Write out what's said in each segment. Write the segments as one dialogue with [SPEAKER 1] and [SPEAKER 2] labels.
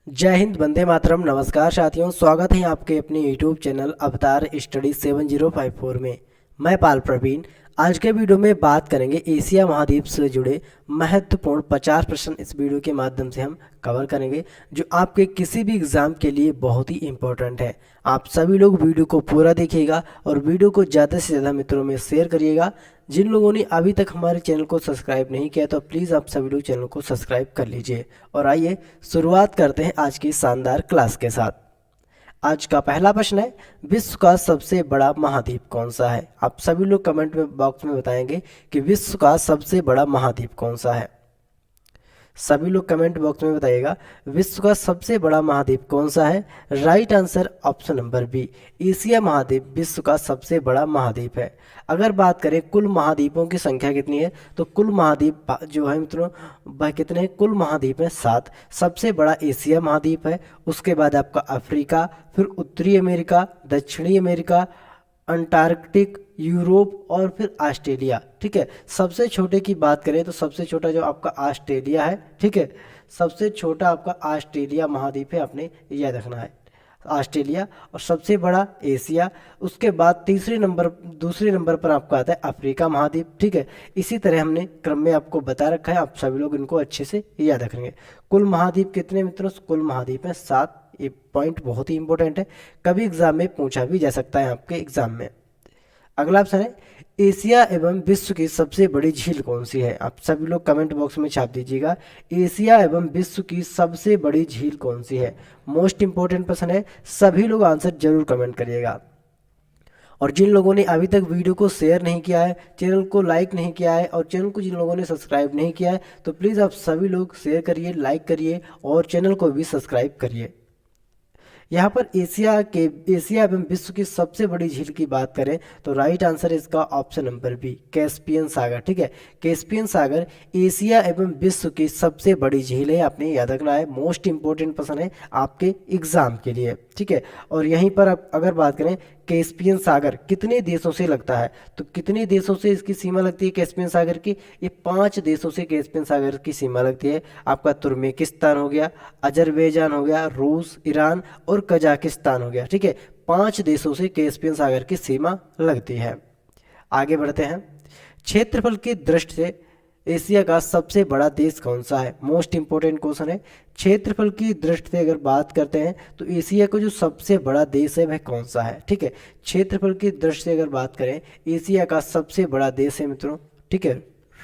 [SPEAKER 1] जय हिंद, वंदे मातरम। नमस्कार साथियों, स्वागत है आपके अपने यूट्यूब चैनल अवतार स्टडी 7054 में। मैं पाल प्रवीण। आज के वीडियो में बात करेंगे एशिया महाद्वीप से जुड़े महत्वपूर्ण 50 प्रश्न। इस वीडियो के माध्यम से हम कवर करेंगे जो आपके किसी भी एग्जाम के लिए बहुत ही इंपॉर्टेंट है। आप सभी लोग वीडियो को पूरा देखिएगा और वीडियो को ज़्यादा से ज़्यादा मित्रों में शेयर करिएगा। जिन लोगों ने अभी तक हमारे चैनल को सब्सक्राइब नहीं किया तो प्लीज़ आप सभी लोग चैनल को सब्सक्राइब कर लीजिए। और आइए शुरुआत करते हैं आज की शानदार क्लास के साथ। आज का पहला प्रश्न है, विश्व का सबसे बड़ा महाद्वीप कौन सा है? आप सभी लोग कमेंट में बॉक्स में बताएंगे कि विश्व का सबसे बड़ा महाद्वीप कौन सा है। सभी लोग कमेंट बॉक्स में बताइएगा विश्व का सबसे बड़ा महाद्वीप कौन सा है। Right answer option number B, Asia महाद्वीप विश्व का सबसे बड़ा महाद्वीप है। अगर बात करें कुल महाद्वीपों की संख्या कितनी है तो कुल महाद्वीप जो है मित्रों वह कितने हैं? कुल महाद्वीप है 7। सबसे बड़ा एशिया महाद्वीप है, उसके बाद आपका अफ्रीका, फिर उत्तरी अमेरिका, दक्षिणी अमेरिका, अंटार्कटिक, यूरोप और फिर ऑस्ट्रेलिया। ठीक है, सबसे छोटे की बात करें तो सबसे छोटा जो आपका ऑस्ट्रेलिया है। ठीक है, सबसे छोटा आपका ऑस्ट्रेलिया महाद्वीप है, आपने याद रखना है ऑस्ट्रेलिया। और सबसे बड़ा एशिया, उसके बाद दूसरे नंबर पर आपका आता है अफ्रीका महाद्वीप। ठीक है, इसी तरह हमने क्रम में आपको बता रखा है, आप सभी लोग इनको अच्छे से याद रखेंगे। कुल महाद्वीप कितने मित्रों? कुल महाद्वीप है 7। ये पॉइंट बहुत ही इंपॉर्टेंट है, कभी एग्जाम में पूछा भी जा सकता है आपके एग्जाम में। अगला ऑप्शन है, एशिया एवं विश्व की सबसे बड़ी झील कौन सी है? आप सभी लोग कमेंट बॉक्स में छाप दीजिएगा, एशिया एवं विश्व की सबसे बड़ी झील कौन सी है। मोस्ट इंपॉर्टेंट प्रश्न है, सभी लोग आंसर जरूर कमेंट करिएगा। और जिन लोगों ने अभी तक वीडियो को शेयर नहीं किया है, चैनल को लाइक नहीं किया है और चैनल को जिन लोगों ने सब्सक्राइब नहीं किया है तो प्लीज़ आप सभी लोग शेयर करिए, लाइक करिए और चैनल को भी सब्सक्राइब करिए। यहाँ पर एशिया एवं विश्व की सबसे बड़ी झील की बात करें तो राइट आंसर है इसका ऑप्शन नंबर बी, कैस्पियन सागर। ठीक है, कैस्पियन सागर एशिया एवं विश्व की सबसे बड़ी झील है, आपने याद रखना है। मोस्ट इंपोर्टेंट प्रश्न है आपके एग्जाम के लिए। ठीक है, और यहीं पर आप अगर बात करें कैस्पियन सागर कितने देशों से लगता है तो कितने देशों से इसकी सीमा लगती है कैस्पियन सागर की? ये 5 देशों से कैस्पियन सागर की सीमा लगती है। आपका तुर्कमेनिस्तान हो गया, अजरबैजान हो गया, रूस, ईरान और कजाकिस्तान हो गया। ठीक है, 5 देशों से कैस्पियन सागर की सीमा लगती है। आगे बढ़ते हैं, क्षेत्रफल की दृष्टि से एशिया का सबसे बड़ा देश कौन सा है? मोस्ट इंपोर्टेंट क्वेश्चन है। क्षेत्रफल की दृष्टि से अगर बात करते हैं तो एशिया का जो सबसे बड़ा देश है वह कौन सा है? ठीक है, क्षेत्रफल की दृष्टि से अगर बात करें एशिया का सबसे बड़ा देश है मित्रों, ठीक है,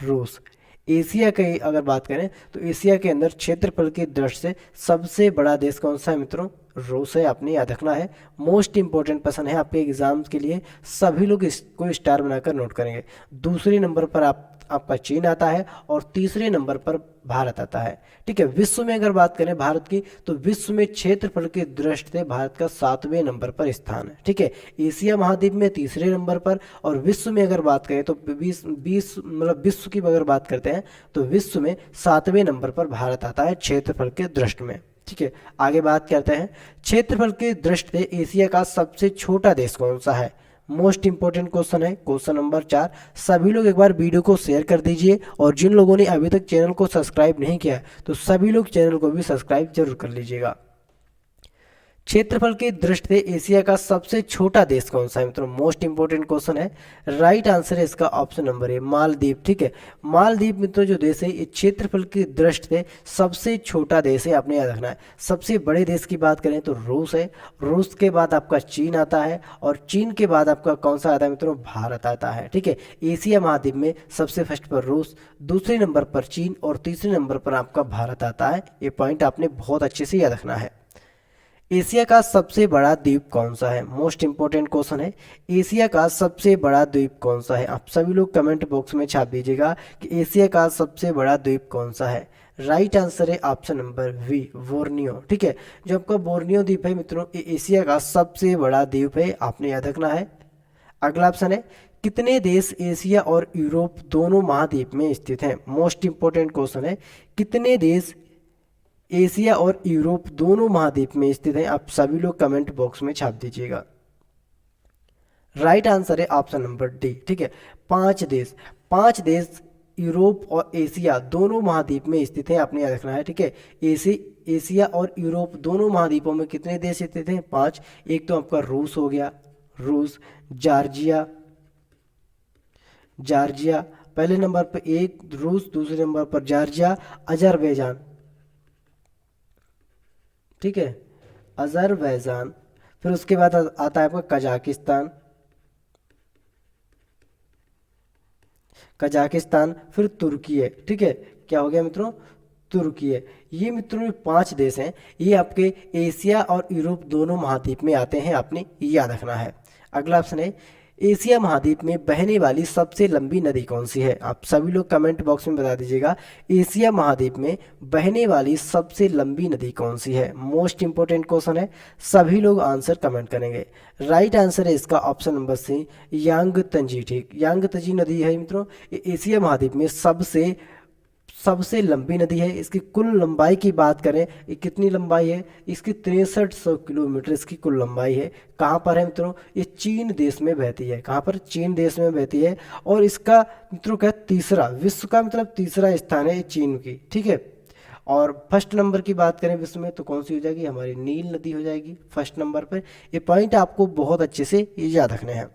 [SPEAKER 1] रूस। एशिया की अगर बात करें तो एशिया के अंदर क्षेत्रफल की दृष्टि से सबसे बड़ा देश कौन सा है मित्रों? रूस है, आपने याद रखना है। मोस्ट इंपॉर्टेंट प्रश्न है आपके एग्जाम्स के लिए, सभी लोग इसको स्टार बनाकर नोट करेंगे। दूसरे नंबर पर आपका चीन आता है और तीसरे नंबर पर भारत आता है। ठीक है, विश्व में अगर बात करें भारत की तो विश्व में क्षेत्रफल की दृष्टि से भारत का 7वें नंबर पर स्थान है। ठीक है, एशिया महाद्वीप में तीसरे नंबर पर और विश्व में अगर बात करें तो 20 मतलब विश्व की अगर बात करते हैं तो विश्व में 7वें नंबर पर भारत आता है क्षेत्रफल के दृष्टि में। ठीक है, आगे बात करते हैं, क्षेत्रफल की दृष्टि से एशिया का सबसे छोटा देश कौन सा है? मोस्ट इंपोर्टेंट क्वेश्चन है, क्वेश्चन नंबर 4। सभी लोग एक बार वीडियो को शेयर कर दीजिए और जिन लोगों ने अभी तक चैनल को सब्सक्राइब नहीं किया तो सभी लोग चैनल को भी सब्सक्राइब जरूर कर लीजिएगा। क्षेत्रफल की दृष्टि से एशिया का सबसे छोटा देश कौन सा है मित्रों? मोस्ट इंपोर्टेंट क्वेश्चन है। राइट आंसर है इसका ऑप्शन नंबर है मालदीव। ठीक है, मालदीव मित्रों जो देश है ये क्षेत्रफल की दृष्टि से सबसे छोटा देश है, आपने याद रखना है। सबसे बड़े देश की बात करें तो रूस है, रूस के बाद आपका चीन आता है और चीन के बाद आपका कौन सा आता है मित्रों? भारत आता है। ठीक है, एशिया महाद्वीप में सबसे फर्स्ट पर रूस, दूसरे नंबर पर चीन और तीसरे नंबर पर आपका भारत आता है। ये पॉइंट आपने बहुत अच्छे से याद रखना है। एशिया का सबसे बड़ा द्वीप कौन सा है? मोस्ट इंपोर्टेंट क्वेश्चन है, एशिया का सबसे बड़ा द्वीप कौन सा है? आप सभी लोग कमेंट बॉक्स में छाप दीजिएगा कि एशिया का सबसे बड़ा द्वीप कौन सा है। राइट आंसर है ऑप्शन नंबर वी, बोर्नियो। ठीक है, जो आपका बोर्नियो द्वीप है मित्रों ये एशिया का सबसे बड़ा द्वीप है, आपने याद रखना है। अगला ऑप्शन है, कितने देश एशिया और यूरोप दोनों महाद्वीप में स्थित हैं? मोस्ट इंपोर्टेंट क्वेश्चन है, कितने देश एशिया और यूरोप दोनों महाद्वीप में स्थित हैं? आप सभी लोग कमेंट बॉक्स में छाप दीजिएगा। राइट आंसर है ऑप्शन नंबर डी। ठीक है, 5 देश यूरोप और एशिया दोनों महाद्वीप में स्थित है, आपने याद रखना है। ठीक है, एशिया और यूरोप दोनों महाद्वीपों में कितने देश स्थित हैं? 5। एक तो आपका रूस हो गया, रूस, जॉर्जिया, जॉर्जिया पहले नंबर पर एक रूस, दूसरे नंबर पर जॉर्जिया, अजरबैजान। ठीक है, अजरबैजान। फिर उसके बाद आता है आपका कजाकिस्तान, कजाकिस्तान, फिर तुर्की है। ठीक है, क्या हो गया मित्रों? तुर्की है। ये मित्रों 5 देश हैं, ये आपके एशिया और यूरोप दोनों महाद्वीप में आते हैं, आपने याद रखना है। अगला ऑप्शन है, एशिया महाद्वीप में बहने वाली सबसे लंबी नदी कौन सी है? आप सभी लोग कमेंट बॉक्स में बता दीजिएगा, एशिया महाद्वीप में बहने वाली सबसे लंबी नदी कौन सी है? मोस्ट इंपोर्टेंट क्वेश्चन है, सभी लोग आंसर कमेंट करेंगे। राइट आंसर है इसका ऑप्शन नंबर सी, यांगत्जे। ठीक, यांगत्जे नदी है मित्रों, ये एशिया महाद्वीप में सबसे लंबी नदी है। इसकी कुल लंबाई की बात करें, ये कितनी लंबाई है? इसकी 6300 किलोमीटर इसकी कुल लंबाई है। कहाँ पर है मित्रों? ये चीन देश में बहती है। कहाँ पर? चीन देश में बहती है। और इसका मित्रों क्या, तीसरा विश्व का मतलब तीसरा स्थान है चीन की। ठीक है, और फर्स्ट नंबर की बात करें विश्व में तो कौन सी हो जाएगी? हमारी नील नदी हो जाएगी फर्स्ट नंबर पर। ये पॉइंट आपको बहुत अच्छे से याद रखने हैं।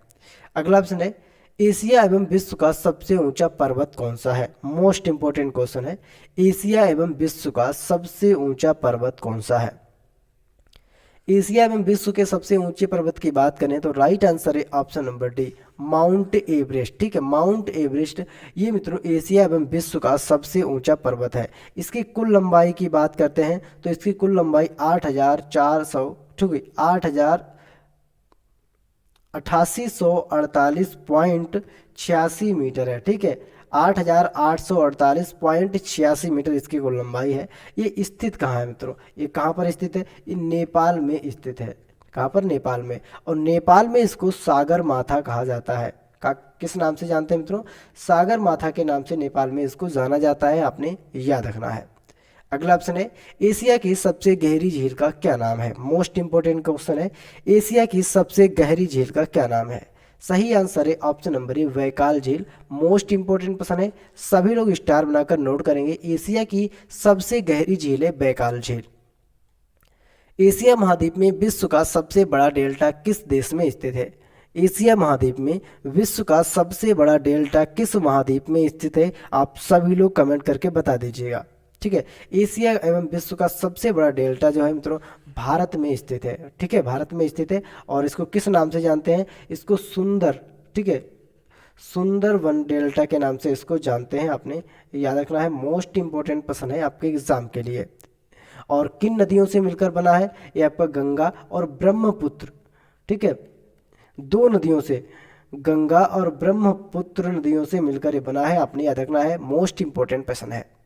[SPEAKER 1] अगला ऑप्शन है, एशिया एवं विश्व का सबसे ऊंचा पर्वत कौन सा है? मोस्ट इंपोर्टेंट क्वेश्चन है, एशिया एवं विश्व का सबसे ऊंचा पर्वत कौन सा है? एशिया एवं विश्व के सबसे ऊंचे पर्वत की बात करें तो राइट आंसर है option number D, mount Everest. ठीक है, माउंट एवरेस्ट ये मित्रों एशिया एवं विश्व का सबसे ऊंचा पर्वत है। इसकी कुल लंबाई की बात करते हैं तो इसकी कुल लंबाई 8,400, ठीक है, 8848.86 मीटर है। ठीक है, 8848.86 मीटर इसकी कुल लंबाई है। ये स्थित कहाँ है मित्रों? ये कहाँ पर स्थित है? ये नेपाल में स्थित है। कहाँ पर? नेपाल में। और नेपाल में इसको सागर माथा कहा जाता है। किस नाम से जानते हैं मित्रों? सागर माथा के नाम से नेपाल में इसको जाना जाता है, आपने याद रखना है। अगला ऑप्शन है, एशिया की सबसे गहरी झील का क्या नाम है? मोस्ट इंपोर्टेंट क्वेश्चन है, एशिया की सबसे गहरी झील का क्या नाम है? सही आंसर है ऑप्शन नंबर ए, वैकाल झील। मोस्ट इंपोर्टेंट प्रश्न है, सभी लोग स्टार बनाकर नोट करेंगे। एशिया की सबसे गहरी झील है वैकाल झील। एशिया महाद्वीप में विश्व का सबसे बड़ा डेल्टा किस देश में स्थित है? एशिया महाद्वीप में विश्व का सबसे बड़ा डेल्टा किस महाद्वीप में स्थित है? आप सभी लोग कमेंट करके बता दीजिएगा। ठीक है, एशिया एवं विश्व का सबसे बड़ा डेल्टा जो है मित्रों भारत में स्थित है। ठीक है, भारत में स्थित है। और इसको किस नाम से जानते हैं? इसको सुंदर, ठीक है, सुंदरवन डेल्टा के नाम से इसको जानते हैं, आपने याद रखना है। मोस्ट इंपोर्टेंट प्रश्न है आपके एग्जाम के लिए। और किन नदियों से मिलकर बना है? ये आपका गंगा और ब्रह्मपुत्र। ठीक है, 2 नदियों से, गंगा और ब्रह्मपुत्र नदियों से मिलकर ये बना है, आपने याद रखना है। मोस्ट इंपोर्टेंट प्रश्न है।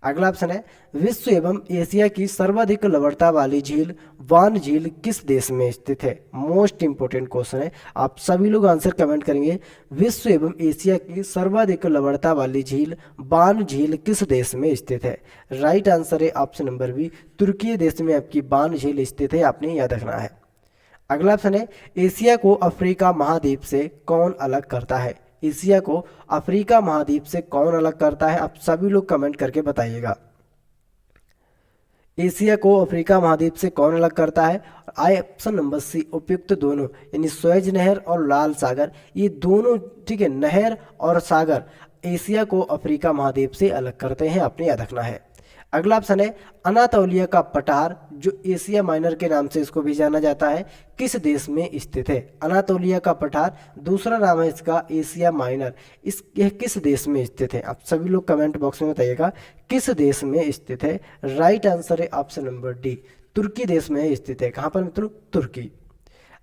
[SPEAKER 1] अगला ऑप्शन है, विश्व एवं एशिया की सर्वाधिक लवणता वाली झील वान झील किस देश में स्थित है? मोस्ट इंपोर्टेंट क्वेश्चन है, आप सभी लोग आंसर कमेंट करेंगे। विश्व एवं एशिया की सर्वाधिक लवणता वाली झील बान झील किस देश में स्थित है? राइट आंसर है ऑप्शन नंबर बी, तुर्की देश में आपकी बान झील स्थित है, आपने याद रखना है। अगला ऑप्शन है, एशिया को अफ्रीका महाद्वीप से कौन अलग करता है? एशिया को अफ्रीका महाद्वीप से कौन अलग करता है? आप सभी लोग कमेंट करके बताइएगा। एशिया को अफ्रीका महाद्वीप से कौन अलग करता है? ऑप्शन नंबर सी, उपयुक्त दोनों, यानी स्वेज नहर और लाल सागर, ये दोनों, ठीक है, नहर और सागर एशिया को अफ्रीका महाद्वीप से अलग करते हैं, आपने याद रखना है। अगला ऑप्शन है, अनातोलिया का पठार जो एशिया माइनर के नाम से इसको भी जाना जाता है, किस देश में स्थित है? अनातोलिया का पठार, दूसरा नाम है इसका एशिया माइनर, यह किस देश में स्थित है? आप सभी लोग कमेंट बॉक्स में बताइएगा किस देश में स्थित है। राइट आंसर है ऑप्शन नंबर डी, तुर्की देश में स्थित है। कहाँ पर मित्रों? तुर्की।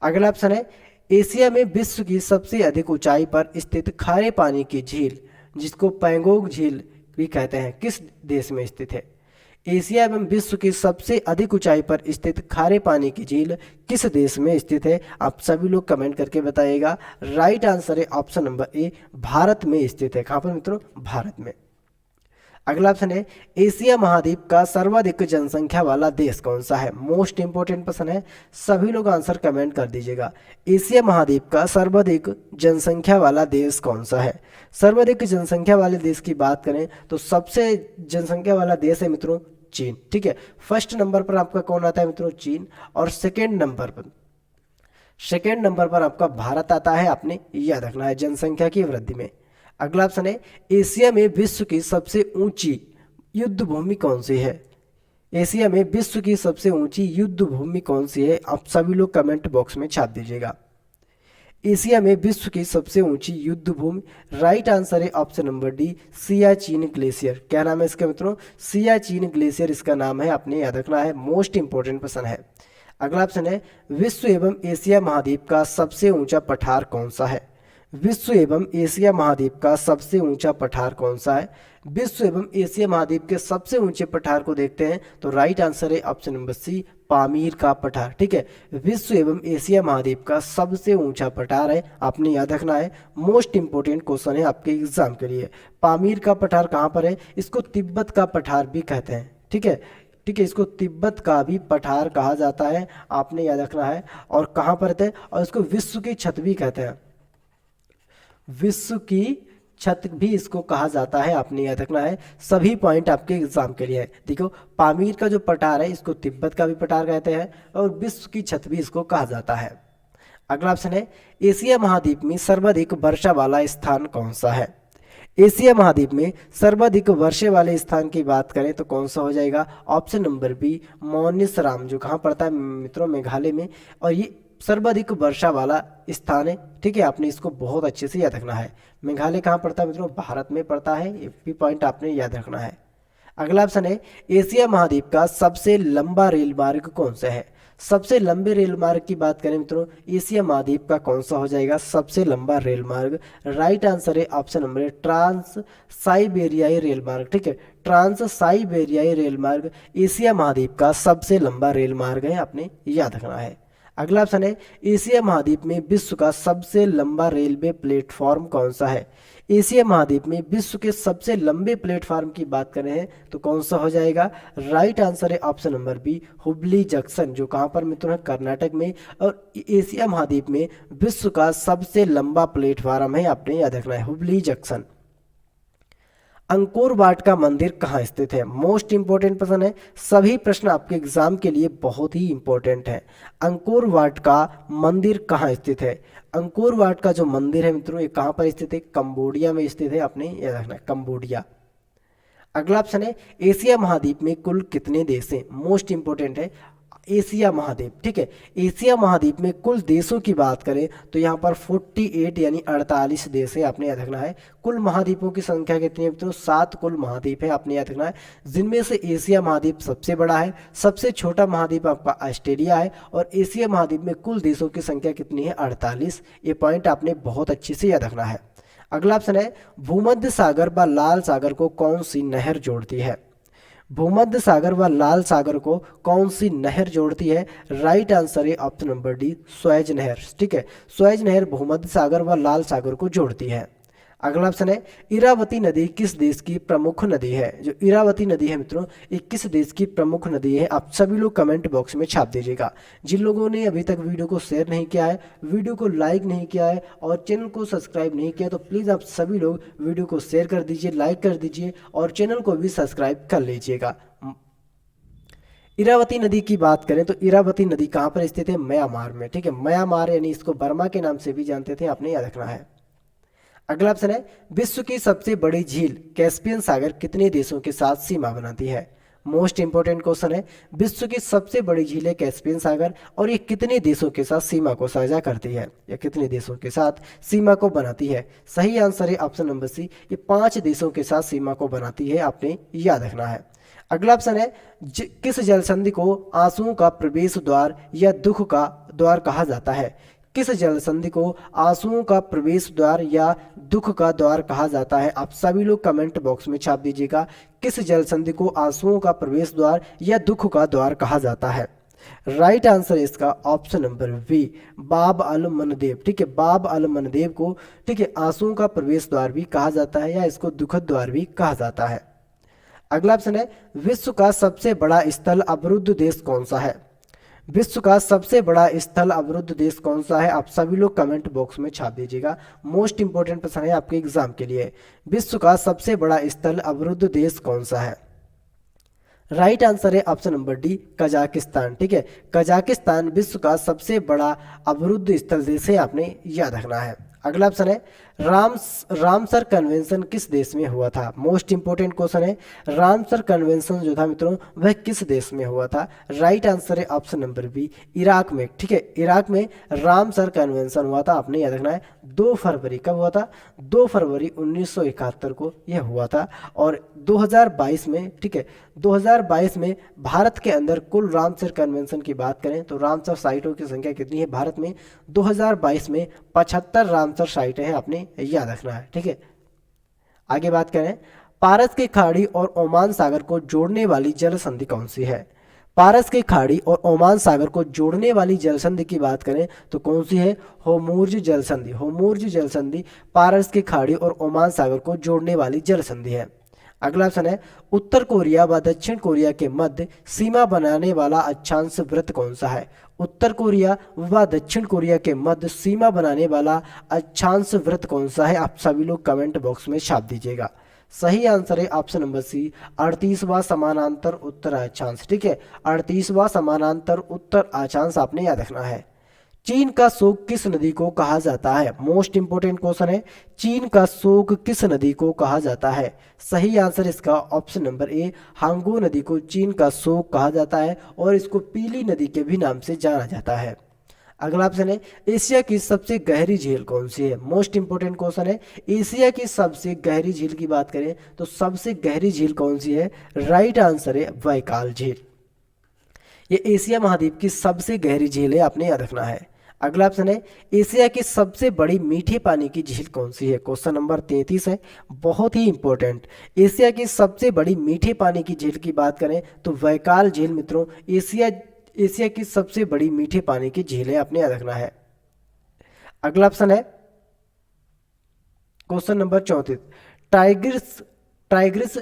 [SPEAKER 1] अगला ऑप्शन है, एशिया में विश्व की सबसे अधिक ऊंचाई पर स्थित खारे पानी की झील जिसको पैंगोंग झील भी कहते हैं, किस देश में स्थित है? एशिया एवं विश्व की सबसे अधिक ऊंचाई पर स्थित खारे पानी की झील किस देश में स्थित है? आप सभी लोग कमेंट करके बताइएगा। राइट आंसर है ऑप्शन नंबर ए, भारत में स्थित है। कहाँ पर मित्रों? भारत में। अगला ऑप्शन है एशिया महाद्वीप का सर्वाधिक जनसंख्या वाला देश कौन सा है। मोस्ट इंपोर्टेंट प्रश्न है, सभी लोग आंसर कमेंट कर दीजिएगा। एशिया महाद्वीप का सर्वाधिक जनसंख्या वाला देश कौन सा है। सर्वाधिक जनसंख्या वाले देश की बात करें तो सबसे जनसंख्या वाला देश है मित्रों चीन। ठीक है, फर्स्ट नंबर पर आपका कौन आता है मित्रों, चीन। और सेकेंड नंबर पर आपका भारत आता है, आपने याद रखना है जनसंख्या की वृद्धि में। अगला ऑप्शन है एशिया में विश्व की सबसे ऊंची युद्ध भूमि कौन सी है। एशिया में विश्व की सबसे ऊंची युद्ध भूमि कौन सी है, आप सभी लोग कमेंट बॉक्स में छाप दीजिएगा। एशिया में विश्व की सबसे ऊंची युद्ध भूमि, राइट आंसर है option number D, Siachen glacier. क्या नाम है इसका मित्रों, सियाचिन ग्लेशियर इसका नाम है, आपने याद रखना है, मोस्ट इंपोर्टेंट प्रश्न है। अगला ऑप्शन है विश्व एवं एशिया महाद्वीप का सबसे ऊंचा पठार कौन सा है। विश्व एवं एशिया महाद्वीप का सबसे ऊंचा पठार कौन सा है। विश्व एवं एशिया महाद्वीप के सबसे ऊंचे पठार को देखते हैं तो राइट आंसर है ऑप्शन नंबर सी, पामीर का पठार। ठीक है, विश्व एवं एशिया महाद्वीप का सबसे ऊंचा पठार है, आपने याद रखना है, मोस्ट इंपोर्टेंट क्वेश्चन है आपके एग्जाम के लिए। पामीर का पठार कहाँ पर है, इसको तिब्बत का पठार भी कहते हैं। ठीक है, इसको तिब्बत का भी पठार कहा जाता है, आपने याद रखना है। और कहाँ पर है, और इसको विश्व की छत भी कहते हैं, विश्व की छत भी इसको कहा जाता है, आपने याद रखना है। सभी पॉइंट आपके एग्जाम के लिए है। देखो, पामीर का जो पठार है इसको तिब्बत का भी पठार कहते हैं और विश्व की छत भी इसको कहा जाता है। अगला ऑप्शन है एशिया महाद्वीप में सर्वाधिक वर्षा वाला स्थान कौन सा है। एशिया महाद्वीप में सर्वाधिक वर्षा वाले स्थान की बात करें तो कौन सा हो जाएगा, ऑप्शन नंबर बी, मौनिसराम, जो कहाँ पड़ता है मित्रों, मेघालय में। और ये सर्वाधिक वर्षा वाला स्थान है। ठीक है, आपने इसको बहुत अच्छे से याद रखना है। मेघालय कहाँ पड़ता है मित्रों, भारत में पड़ता है, ये भी पॉइंट आपने याद रखना है। अगला ऑप्शन है एशिया महाद्वीप का सबसे लंबा रेल मार्ग कौन सा है। सबसे लंबे रेल मार्ग की बात करें मित्रों, एशिया महाद्वीप का कौन सा हो जाएगा सबसे लंबा रेल मार्ग। राइट आंसर है ऑप्शन नंबर है ट्रांस साइबेरियाई रेल मार्ग। ठीक है, ट्रांस साइबेरियाई रेल मार्ग एशिया महाद्वीप का सबसे लंबा रेल मार्ग है, आपने याद रखना है। अगला ऑप्शन है एशिया महाद्वीप में विश्व का सबसे लंबा रेलवे प्लेटफॉर्म कौन सा है। एशिया महाद्वीप में विश्व के सबसे लंबे प्लेटफॉर्म की बात कर रहे हैं तो कौन सा हो जाएगा, राइट आंसर है option number B, Hubli junction, जो कहाँ पर मित्रों है, कर्नाटक में। और एशिया महाद्वीप में विश्व का सबसे लंबा प्लेटफॉर्म है, आपने याद रखना है, हुबली जंक्शन। अंकोर वाट का मंदिर कहाँ स्थित है। मोस्ट इंपोर्टेंट प्रश्न है, सभी प्रश्न आपके एग्जाम के लिए बहुत ही इंपॉर्टेंट है। अंकोर वाट का मंदिर कहाँ स्थित है। अंकोर वाट का जो मंदिर है मित्रों, ये कहाँ पर स्थित है, कंबोडिया में स्थित है, आपने याद रखना है, कंबोडिया। अगला ऑप्शन है एशिया महाद्वीप में कुल कितने देश हैं। मोस्ट इंपोर्टेंट है, एशिया महाद्वीप। ठीक है, एशिया महाद्वीप में कुल देशों की बात करें तो यहाँ पर 48 यानी 48 देश है, आपने याद रखना है। कुल महाद्वीपों की संख्या कितनी है तो 7 कुल महाद्वीप है, आपने याद रखना है, जिनमें से एशिया महाद्वीप सबसे बड़ा है। सबसे छोटा महाद्वीप आपका ऑस्ट्रेलिया है। और एशिया महाद्वीप में कुल देशों की संख्या कितनी है, 48। ये पॉइंट आपने बहुत अच्छे से याद रखना है। अगला ऑप्शन है भूमध्य सागर व लाल सागर को कौन सी नहर जोड़ती है। भूमध्य सागर व लाल सागर को कौन सी नहर जोड़ती है। राइट आंसर है ऑप्शन नंबर डी, स्वेज नहर। ठीक है, स्वेज नहर भूमध्य सागर व लाल सागर को जोड़ती है। अगला ऑप्शन है इरावती नदी किस देश की प्रमुख नदी है। जो इरावती नदी है मित्रों, ये किस देश की प्रमुख नदी है, आप सभी लोग कमेंट बॉक्स में छाप दीजिएगा। जिन लोगों ने अभी तक वीडियो को शेयर नहीं किया है, वीडियो को लाइक नहीं किया है और चैनल को सब्सक्राइब नहीं किया तो प्लीज़ आप सभी लोग वीडियो को शेयर कर दीजिए, लाइक कर दीजिए और चैनल को भी सब्सक्राइब कर लीजिएगा। इरावती नदी की बात करें तो इरावती नदी कहाँ पर स्थित है, म्यांमार में। ठीक है, म्यांमार यानी इसको बर्मा के नाम से भी जानते थे, आपने याद रखना है। अगला ऑप्शन है विश्व की सबसे बड़ी झील कैस्पियन सागर कितने देशों के साथ सीमा बनाती है। मोस्ट इंपोर्टेंट क्वेश्चन है, विश्व की सबसे बड़ी झील है कैस्पियन सागर और ये कितने देशों के साथ सीमा को साझा करती है, या कितने देशों के साथ सीमा को बनाती है। सही आंसर है ऑप्शन नंबर सी, ये 5 देशों के साथ सीमा को बनाती है, आपने याद रखना है। अगला ऑप्शन है किस जल संधि को आंसुओं का प्रवेश द्वार या दुख का द्वार कहा जाता है। किस जल संधि को आंसुओं का प्रवेश द्वार या दुख का द्वार कहा जाता है, आप सभी लोग कमेंट बॉक्स में छाप दीजिएगा। किस जल संधि को आंसुओं का प्रवेश द्वार या दुख का द्वार कहा जाता है। राइट आंसर इसका ऑप्शन नंबर बी, बाब अल मनदेव। ठीक है, बाब अल मनदेव को, ठीक है, आंसुओं का प्रवेश द्वार भी कहा जाता है या इसको दुखद द्वार भी कहा जाता है। अगला ऑप्शन है विश्व का सबसे बड़ा स्थल अवरुद्ध देश कौन सा है। विश्व का सबसे बड़ा स्थल अवरुद्ध देश कौन सा है, आप सभी लोग कमेंट बॉक्स में छाप दीजिएगा। मोस्ट इंपोर्टेंट प्रश्न है आपके एग्जाम के लिए। विश्व का सबसे बड़ा स्थल अवरुद्ध देश कौन सा है। राइट आंसर है ऑप्शन नंबर डी, कजाकिस्तान। ठीक है, कजाकिस्तान विश्व का सबसे बड़ा अवरुद्ध स्थल देश है, आपने याद रखना है। अगला ऑप्शन है रामसर कन्वेंशन किस देश में हुआ था। मोस्ट इंपोर्टेंट क्वेश्चन है, रामसर कन्वेंशन जो था मित्रों वह किस देश में हुआ था। राइट आंसर है ऑप्शन नंबर बी, इराक में। ठीक है, इराक में रामसर कन्वेंशन हुआ था, आपने याद रखना है। 2 फरवरी कब हुआ था, 2 फरवरी 1971 को यह हुआ था। और 2022 में, ठीक है, 2022 में भारत के अंदर कुल रामसर कन्वेंशन की बात करें तो रामसर साइटों की संख्या कितनी है भारत में, 2022 में 75 रामसर साइटें हैं, आपने याद रखना है। ठीक है, आगे बात करें, पारस की खाड़ी और ओमान सागर को जोड़ने वाली जल संधि कौन सी है। पारस की खाड़ी और ओमान सागर को जोड़ने वाली जल संधि की बात करें तो कौन सी है, होर्मुज जल संधि। होर्मुज जल संधि पारस की खाड़ी और ओमान सागर को जोड़ने वाली जल संधि है। अगला ऑप्शन है उत्तर कोरिया व दक्षिण कोरिया के मध्य सीमा बनाने वाला अक्षांश वृत्त कौन सा है। उत्तर कोरिया व दक्षिण कोरिया के मध्य सीमा बनाने वाला अक्षांश वृत्त कौन सा है, आप सभी लोग कमेंट बॉक्स में छाप दीजिएगा। सही आंसर है ऑप्शन नंबर सी, 38वां समानांतर उत्तर अक्षांश। ठीक है, 38वां समानांतर उत्तर अक्षांश आपने याद रखना है। चीन का शोक किस नदी को कहा जाता है। मोस्ट इंपोर्टेंट क्वेश्चन है, चीन का शोक किस नदी को कहा जाता है। सही आंसर इसका ऑप्शन नंबर ए, हांगो नदी को चीन का शोक कहा जाता है और इसको पीली नदी के भी नाम से जाना जाता है। अगला ऑप्शन है एशिया की सबसे गहरी झील कौन सी है। मोस्ट इंपोर्टेंट क्वेश्चन है, एशिया की सबसे गहरी झील की बात करें तो सबसे गहरी झील कौन सी है। राइट आंसर है बैकाल झील। ये एशिया महाद्वीप की सबसे गहरी झील है, आपने याद रखना है। अगला ऑप्शन है एशिया की सबसे बड़ी मीठे पानी की झील कौन सी है। क्वेश्चन नंबर 33 है, बहुत ही इंपॉर्टेंट। एशिया की सबसे बड़ी मीठे पानी की झील की बात करें तो बैकाल झील मित्रों एशिया की सबसे बड़ी मीठे पानी की झील है, आपने याद रखना है। अगला ऑप्शन है क्वेश्चन नंबर 34, टाइग्रिस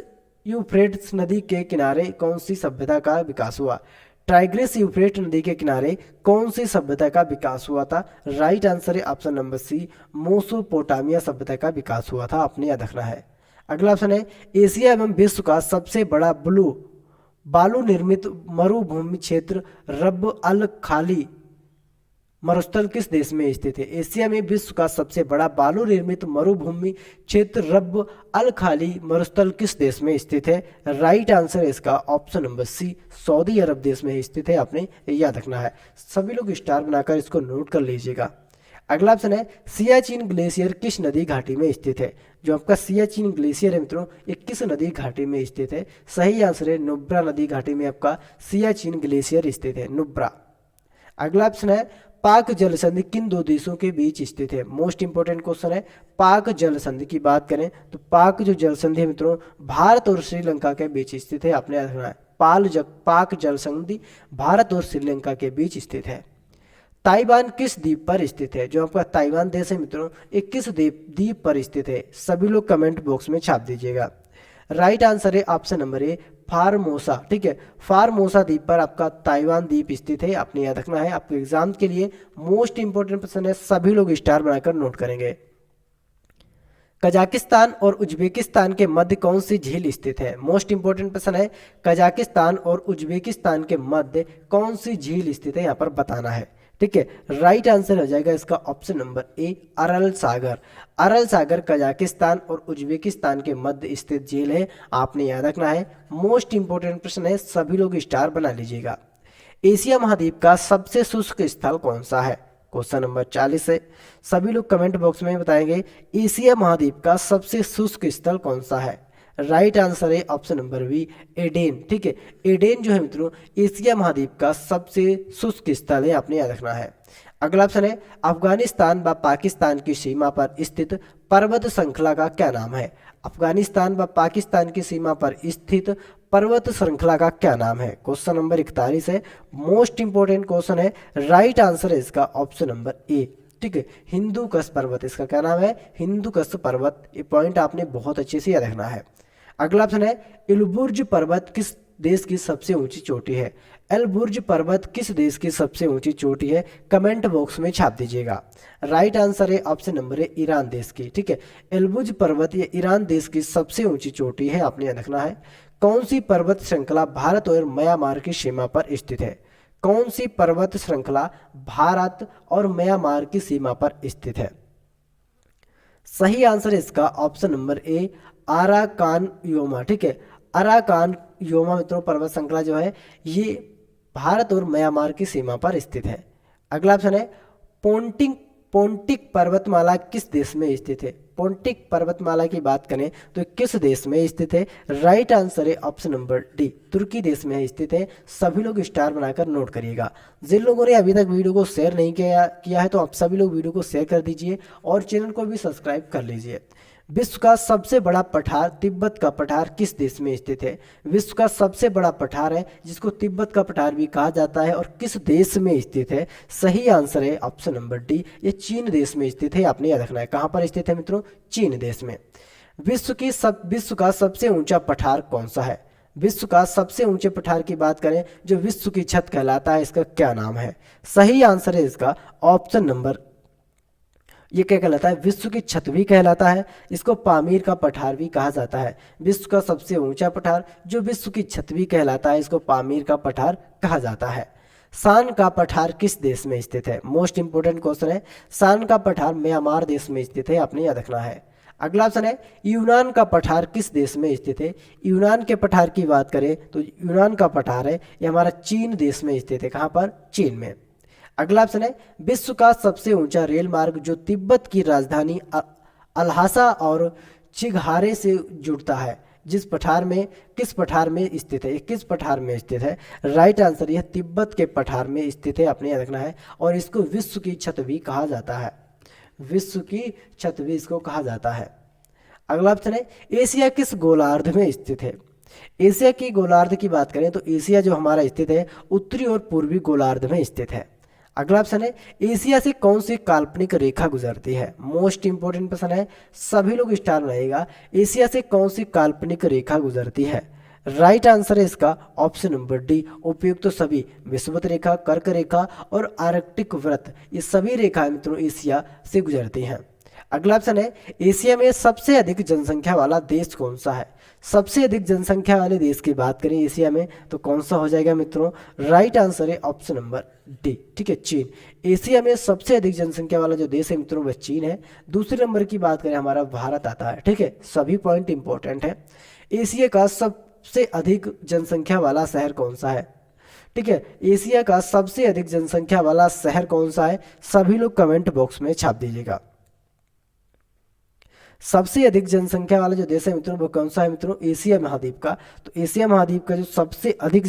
[SPEAKER 1] यूफ्रेट्स नदी के किनारे कौन सी सभ्यता का विकास हुआ। टाइग्रिस यूफ्रेट नदी के किनारे कौन सी सभ्यता का विकास हुआ था। राइट आंसर है ऑप्शन नंबर सी, मेसोपोटामिया सभ्यता का विकास हुआ था, आपने याद रखना है। अगला ऑप्शन है एशिया एवं विश्व का सबसे बड़ा बालू निर्मित मरुभूमि क्षेत्र रब अल खाली मरुस्थल किस देश में स्थित है। एशिया में विश्व का सबसे बड़ा बालू निर्मित मरुभूमि क्षेत्र रब अल खाली मरुस्थल किस देश में स्थित है। राइट आंसर है इसका ऑप्शन नंबर सी, सऊदी अरब देश में स्थित है, आपने याद रखना है। सभी लोग स्टार बनाकर इसको नोट कर लीजिएगा। अगला ऑप्शन है सियाचिन ग्लेशियर किस नदी घाटी में स्थित है। जो आपका सियाचिन ग्लेशियर है मित्रों ये किस नदी घाटी में स्थित है। सही आंसर है नुब्रा नदी घाटी में आपका सियाचिन ग्लेशियर स्थित है, नुब्रा। अगला ऑप्शन है पाक जल संधि किन दो देशों के बीच स्थित है। मोस्ट इंपोर्टेंट क्वेश्चन है, पाक जल संधि की बात करें तो पाक जो जल संधि है मित्रों भारत और श्रीलंका के बीच स्थित है, आपने याद रखना है। पाक जल संधि भारत और श्रीलंका के बीच स्थित है। ताइवान किस द्वीप पर स्थित है। जो आपका ताइवान देश है मित्रों ये किस द्वीप पर स्थित है, सभी लोग कमेंट बॉक्स में छाप दीजिएगा। राइट आंसर है ऑप्शन नंबर ए, फार्मोसा। ठीक है, फार्मोसा द्वीप पर आपका ताइवान द्वीप स्थित है, आपने याद रखना है। आपके एग्जाम के लिए मोस्ट इंपोर्टेंट प्रश्न है, सभी लोग स्टार बनाकर नोट करेंगे। कजाकिस्तान और उज्बेकिस्तान के मध्य कौन सी झील स्थित है। मोस्ट इंपोर्टेंट प्रश्न है, कजाकिस्तान और उज्बेकिस्तान के मध्य कौन सी झील स्थित है, यहाँ पर बताना है। ठीक है, राइट आंसर हो जाएगा इसका option number A, अरल Sagar. अरल Sagar Kazakhstan और उज्बेकिस्तान के मध्य स्थित झील है, आपने याद रखना है। मोस्ट इंपोर्टेंट प्रश्न है, सभी लोग स्टार बना लीजिएगा। एशिया महाद्वीप का सबसे शुष्क स्थल कौन सा है। क्वेश्चन नंबर 40 है, सभी लोग कमेंट बॉक्स में बताएंगे एशिया महाद्वीप का सबसे शुष्क स्थल कौन सा है। राइट आंसर है ऑप्शन नंबर बी, एडेन। ठीक है, एडेन जो है मित्रों एशिया महाद्वीप का सबसे शुष्क स्थल है, आपने याद रखना है। अगला ऑप्शन है अफगानिस्तान व पाकिस्तान की सीमा पर स्थित पर्वत श्रृंखला का क्या नाम है। अफगानिस्तान व पाकिस्तान की सीमा पर स्थित पर्वत श्रृंखला का क्या नाम है। क्वेश्चन नंबर 41 है, मोस्ट इंपोर्टेंट क्वेश्चन है। राइट आंसर है इसका ऑप्शन नंबर ए। ठीक है, हिंदू कुश पर्वत, इसका क्या नाम है, हिंदू कुश पर्वत। ये पॉइंट आपने बहुत अच्छे से याद रखना है। अगला ऑप्शन है एलबुर्ज पर्वत किस देश की सबसे ऊंची चोटी है। एलबुर्ज पर्वत किस देश की सबसे ऊंची चोटी है, कमेंट बॉक्स में छाप दीजिएगा। राइट आंसर है ऑप्शन नंबर है ईरान देश की। ठीक है, एलबुर्ज पर्वत ये ईरान देश की सबसे ऊंची चोटी है, आपने याद रखना है। कौन सी पर्वत श्रृंखला भारत और म्यांमार की सीमा पर स्थित है। कौन सी पर्वत श्रृंखला भारत और म्यांमार की सीमा पर स्थित है। सही आंसर इसका option number A Arakan Yoma. ठीक है, अराकान योमा मित्रों पर्वत श्रृंखला जो है ये भारत और म्यांमार की सीमा पर स्थित है। अगला ऑप्शन है पोंटिक पोंटिक पर्वतमाला किस देश में स्थित है। पोंटिक पर्वतमाला की बात करें तो किस देश में स्थित है। राइट आंसर है ऑप्शन नंबर डी तुर्की देश में स्थित है। सभी लोग स्टार बनाकर नोट करिएगा। जिन लोगों ने अभी तक वीडियो को शेयर नहीं किया है तो आप सभी लोग वीडियो को शेयर कर दीजिए और चैनल को भी सब्सक्राइब कर लीजिए। विश्व का सबसे बड़ा पठार तिब्बत का पठार किस देश में स्थित है। विश्व का सबसे बड़ा पठार है जिसको तिब्बत का पठार भी कहा जाता है और किस देश में स्थित है। सही आंसर है ऑप्शन नंबर डी ये चीन देश में स्थित है, आपने याद रखना है। कहाँ पर स्थित है मित्रों, चीन देश में। विश्व का सबसे ऊंचा पठार कौन सा है। विश्व का सबसे ऊंचे पठार की बात करें जो विश्व की छत कहलाता है, इसका क्या नाम है। सही आंसर है इसका ऑप्शन नंबर, ये क्या कहलाता है, विश्व की छत भी कहलाता है। इसको पामीर का पठार भी कहा जाता है। विश्व का सबसे ऊंचा पठार जो विश्व की छत भी कहलाता है, इसको पामीर का पठार कहा जाता है। सान का पठार किस देश में स्थित है। मोस्ट इंपोर्टेंट क्वेश्चन है। सान का पठार म्यांमार देश में स्थित है, आपने याद रखना है। अगला ऑप्शन है यूनान का पठार किस देश में स्थित है। यूनान के पठार की बात करें तो यूनान का पठार है ये हमारा चीन देश में स्थित है। कहाँ पर, चीन में। अगला ऑप्शन है विश्व का सबसे ऊंचा रेल मार्ग जो तिब्बत की राजधानी अल्हासा और चिगहारे से जुड़ता है, जिस पठार में किस पठार में स्थित है, किस पठार में स्थित है। राइट आंसर यह तिब्बत के पठार में स्थित है, आपने याद रखना है। और इसको विश्व की छत भी कहा जाता है, विश्व की छत भी इसको कहा जाता है। अगला ऑप्शन है एशिया किस गोलार्ध में स्थित है। एशिया की गोलार्ध की बात करें तो एशिया जो हमारा स्थित है उत्तरी और पूर्वी गोलार्ध में स्थित है। अगला ऑप्शन है एशिया से कौन सी काल्पनिक रेखा गुजरती है। मोस्ट इंपोर्टेंट प्रश्न है, सभी लोग स्टार रहेगा। एशिया से कौन सी काल्पनिक रेखा गुजरती है। राइट आंसर है इसका ऑप्शन नंबर डी उपयुक्त तो सभी विषुवत रेखा, कर्क रेखा और आर्कटिक वृत्त, ये सभी रेखाएं मित्रों एशिया से गुजरती हैं। अगला ऑप्शन है एशिया में सबसे अधिक जनसंख्या वाला देश कौन सा है। सबसे अधिक जनसंख्या वाले देश की बात करें एशिया में तो कौन सा हो जाएगा मित्रों। राइट आंसर है ऑप्शन नंबर डी, ठीक है, चीन। एशिया में सबसे अधिक जनसंख्या वाला जो देश है मित्रों वह चीन है। दूसरे नंबर की बात करें हमारा भारत आता है। ठीक है, सभी पॉइंट इंपॉर्टेंट है। एशिया का सबसे अधिक जनसंख्या वाला शहर कौन सा है। ठीक है, एशिया का सबसे अधिक जनसंख्या वाला शहर कौन सा है, सभी लोग कमेंट बॉक्स में छाप दीजिएगा। सबसे अधिक जनसंख्या वाला जो देश है मित्रों वो कौन सा है मित्रों, एशिया महाद्वीप का। तो एशिया महाद्वीप का जो सबसे अधिक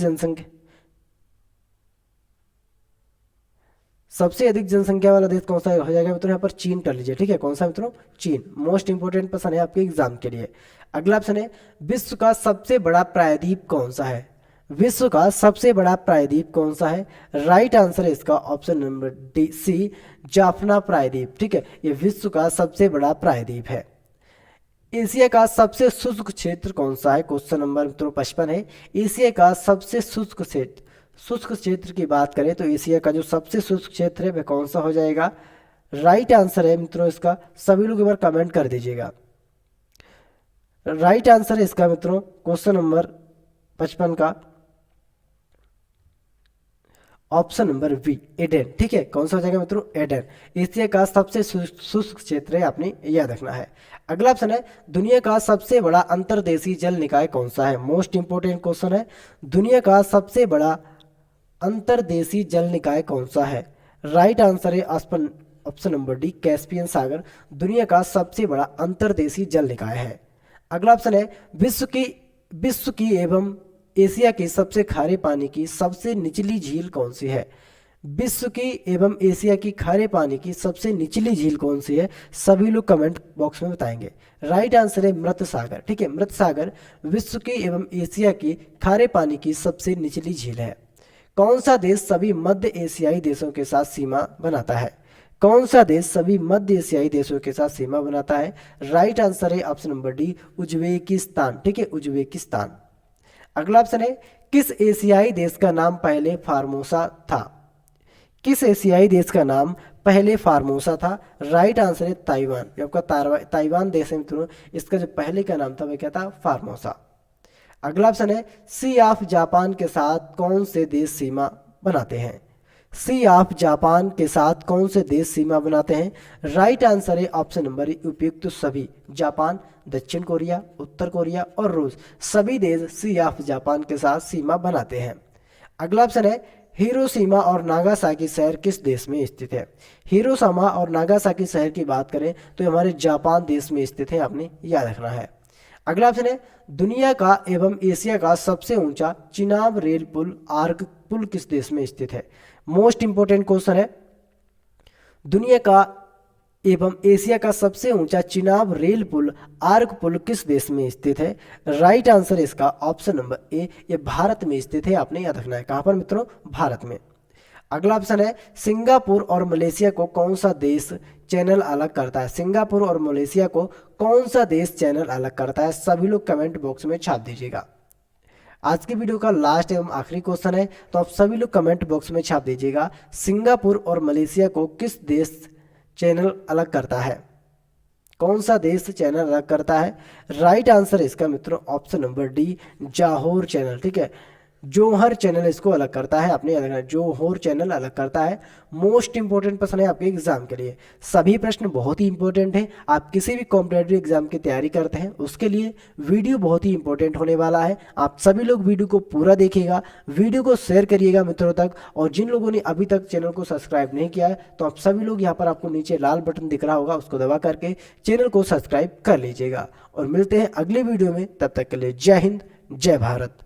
[SPEAKER 1] जनसंख्या वाला देश कौन सा हो जाएगा मित्रों, यहाँ पर चीन कर लीजिए। ठीक है, कौन सा मित्रों, चीन। मोस्ट इंपोर्टेंट प्रश्न है आपके एग्जाम के लिए। अगला ऑप्शन है विश्व का सबसे बड़ा प्रायद्वीप कौन सा है। विश्व का सबसे बड़ा प्रायद्वीप कौन सा है। राइट आंसर है इसका option number D C Jaffna प्रायद्वीप। ठीक है, ये विश्व का सबसे बड़ा प्रायद्वीप है। एशिया का सबसे शुष्क क्षेत्र कौन सा है, क्वेश्चन नंबर मित्रों 55 है। एशिया का सबसे शुष्क क्षेत्र की बात करें तो एशिया का जो सबसे शुष्क क्षेत्र है वह कौन सा हो जाएगा। राइट आंसर है मित्रों इसका, सभी लोग एक बार कमेंट कर दीजिएगा। राइट आंसर है इसका मित्रों क्वेश्चन नंबर 55 का ऑप्शन नंबर बी एडेन। ठीक है, कौन सा हो जाएगा मित्रों, एडेन। एशिया का सबसे शुष्क क्षेत्र है, आपने याद रखना है। अगला ऑप्शन है दुनिया का सबसे बड़ा अंतर्देशीय जल निकाय कौन सा है। मोस्ट इंपोर्टेंट क्वेश्चन है, दुनिया का सबसे बड़ा अंतर्देशीय जल निकाय कौन सा है। राइट आंसर है ऑप्शन नंबर डी कैस्पियन सागर दुनिया का सबसे बड़ा अंतर्देशीय जल निकाय है। अगला ऑप्शन है विश्व की एवं एशिया की सबसे खारे पानी की सबसे निचली झील कौन सी है। विश्व की एवं एशिया की खारे पानी की सबसे निचली झील कौन सी है, सभी लोग कमेंट बॉक्स में बताएंगे। राइट आंसर है मृत सागर। ठीक है, मृत सागर विश्व की एवं एशिया की खारे पानी की सबसे निचली झील है। कौन सा देश सभी मध्य एशियाई देशों के साथ सीमा बनाता है। कौन सा देश सभी मध्य एशियाई देशों के साथ सीमा बनाता है? राइट आंसर है ऑप्शन नंबर डी, उज्बेकिस्तान। ठीक है, उज्बेकिस्तान। अगला ऑप्शन है, किस एशियाई देश का नाम पहले फार्मोसा था? किस एशियाई देश का नाम पहले फार्मोसा था? राइट आंसर है ताइवान। ये आपका ताइवान देश है मित्रों, इसका जो पहले का नाम था वह क्या था? फार्मोसा। अगला ऑप्शन है, सी ऑफ जापान के साथ कौन से देश सीमा बनाते हैं? सी ऑफ जापान के साथ कौन से देश सीमा बनाते हैं? राइट आंसर है ऑप्शन नंबर उपयुक्त सभी। जापान, दक्षिण कोरिया, उत्तर कोरिया और रूस, सभी देश सी ऑफ जापान के साथ सीमा बनाते हैं। अगला ऑप्शन है, हिरोशिमा और नागासाकी शहर किस देश में स्थित है? हिरोशिमा और नागासाकी शहर की बात करें तो हमारे जापान देश में स्थित है, आपने याद रखना है। अगला ऑप्शन है, दुनिया का एवं एशिया का सबसे ऊंचा चिनाब रेल पुल आर्क पुल किस देश में स्थित है? मोस्ट इंपोर्टेंट क्वेश्चन है। दुनिया का एवं एशिया का सबसे ऊंचा चिनाब रेल पुल आर्क पुल किस देश में स्थित है? राइट आंसर इसका ऑप्शन नंबर ए, ये भारत में स्थित है, आपने याद रखना है। कहां पर मित्रों? भारत में। अगला ऑप्शन है, सिंगापुर और मलेशिया को कौन सा देश चैनल अलग करता है? सिंगापुर और मलेशिया को कौन सा देश चैनल अलग करता है? सभी लोग कमेंट बॉक्स में छाप दीजिएगा। आज की वीडियो का लास्ट एवं आखिरी क्वेश्चन है, तो आप सभी लोग कमेंट बॉक्स में छाप दीजिएगा, सिंगापुर और मलेशिया को किस देश चैनल अलग करता है? कौन सा देश चैनल अलग करता है? राइट आंसर इसका मित्रों ऑप्शन नंबर डी, जौहर चैनल। ठीक है, जौहर चैनल इसको अलग करता है, आपने अलग जौहर चैनल अलग करता है। मोस्ट इंपोर्टेंट प्रश्न है आपके एग्जाम के लिए, सभी प्रश्न बहुत ही इंपॉर्टेंट हैं। आप किसी भी कॉम्पिटेटिव एग्जाम की तैयारी करते हैं उसके लिए वीडियो बहुत ही इंपॉर्टेंट होने वाला है। आप सभी लोग वीडियो को पूरा देखिएगा, वीडियो को शेयर करिएगा मित्रों तक, और जिन लोगों ने अभी तक चैनल को सब्सक्राइब नहीं किया है तो आप सभी लोग यहाँ पर आपको नीचे लाल बटन दिख रहा होगा, उसको दबा करके चैनल को सब्सक्राइब कर लीजिएगा। और मिलते हैं अगले वीडियो में, तब तक के लिए जय हिंद, जय भारत।